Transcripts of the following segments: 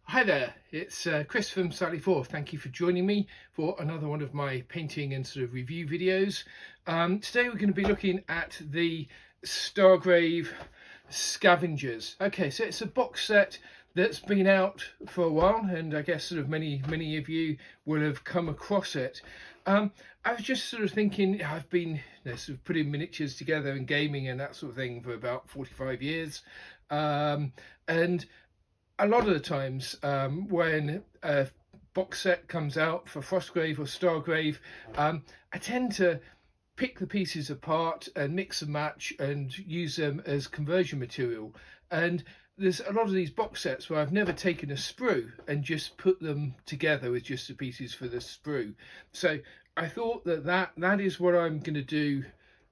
Hi there, it's Chris from Slightly Forth. Thank you for joining me for another one of my painting and sort of review videos. Today we're going to be looking at the Stargrave Scavengers. Okay, so it's a box set that's been out for a while, and I guess sort of many of you will have come across it. I was just sort of thinking, I've been sort of putting miniatures together and gaming and that sort of thing for about 45 years. And a lot of the times when a box set comes out for Frostgrave or Stargrave, I tend to pick the pieces apart and mix and match and use them as conversion material. And there's a lot of these box sets where I've never taken a sprue and just put them together with just the pieces for the sprue. So I thought that is what I'm going to do.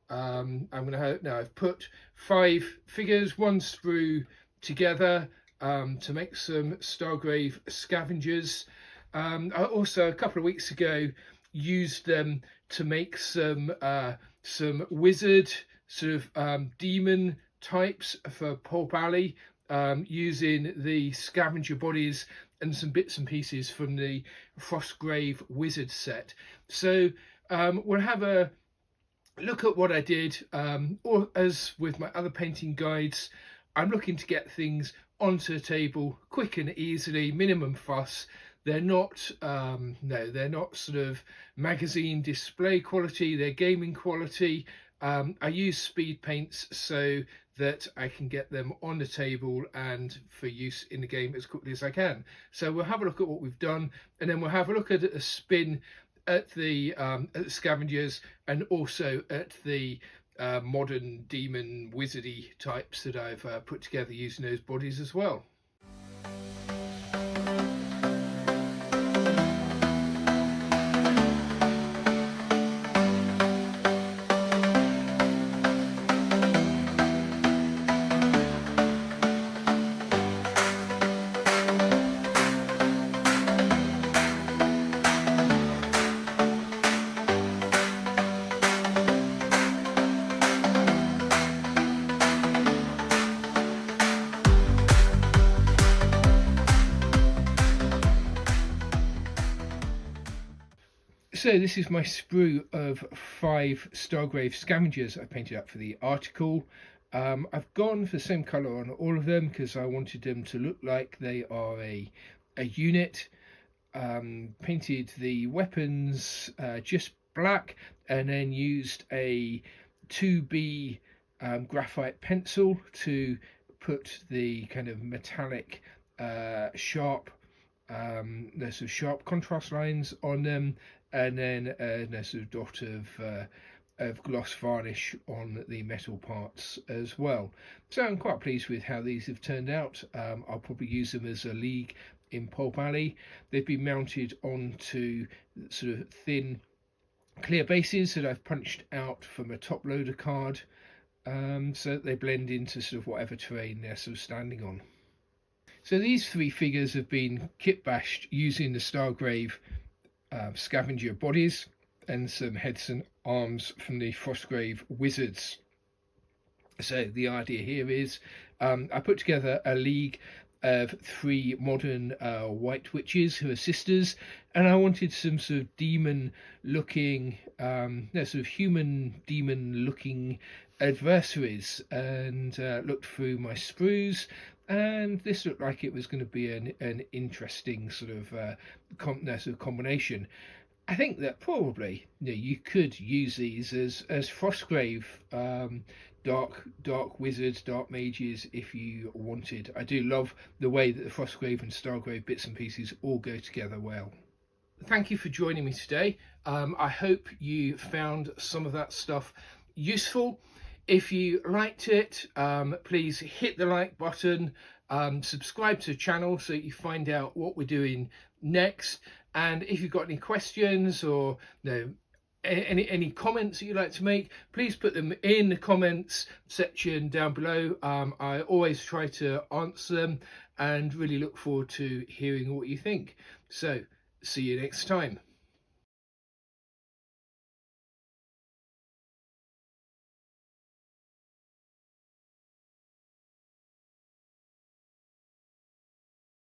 I'm going to have, now I've put 5 figures, 1 sprue together to make some Stargrave Scavengers. I also, a couple of weeks ago, used them to make some wizard sort of demon types for Pulp Alley, using the scavenger bodies and some bits and pieces from the Frostgrave wizard set. So we'll have a look at what I did, or as with my other painting guides, I'm looking to get things onto the table quick and easily, minimum fuss. They're not they're not sort of magazine display quality, they're gaming quality. I use speed paints so that I can get them on the table and for use in the game as quickly as I can. So we'll have a look at what we've done, and then we'll have a look at a spin at the Scavengers, and also at the modern demon wizardy types that I've put together using those bodies as well. So this is my sprue of 5 Stargrave Scavengers I painted up for the article. I've gone for the same colour on all of them because I wanted them to look like they are a unit. Painted the weapons just black, and then used a 2B graphite pencil to put the kind of metallic sharp there's some sharp contrast lines on them, and then there's a dot of gloss varnish on the metal parts as well. So I'm quite pleased with how these have turned out. I'll probably use them as a league in Pulp Alley. They've been mounted onto sort of thin clear bases that I've punched out from a top loader card, so that they blend into sort of whatever terrain they're sort of standing on. So these 3 figures have been kit bashed using the Stargrave Scavenger bodies and some heads and arms from the Frostgrave Wizards. So the idea here is I put together a league of 3 modern white witches who are sisters, and I wanted some sort of demon looking, sort of human demon looking adversaries, and looked through my sprues, and this looked like it was going to be an interesting sort of combination. I think that probably you could use these as Frostgrave dark wizards, dark mages if you wanted. I do love the way that the Frostgrave and Stargrave bits and pieces all go together well. Thank you for joining me today. I hope you found some of that stuff useful. If you liked it, please hit the like button, subscribe to the channel so that you find out what we're doing next. And if you've got any questions or any comments that you'd like to make, please put them in the comments section down below. I always try to answer them and really look forward to hearing what you think. So see you next time.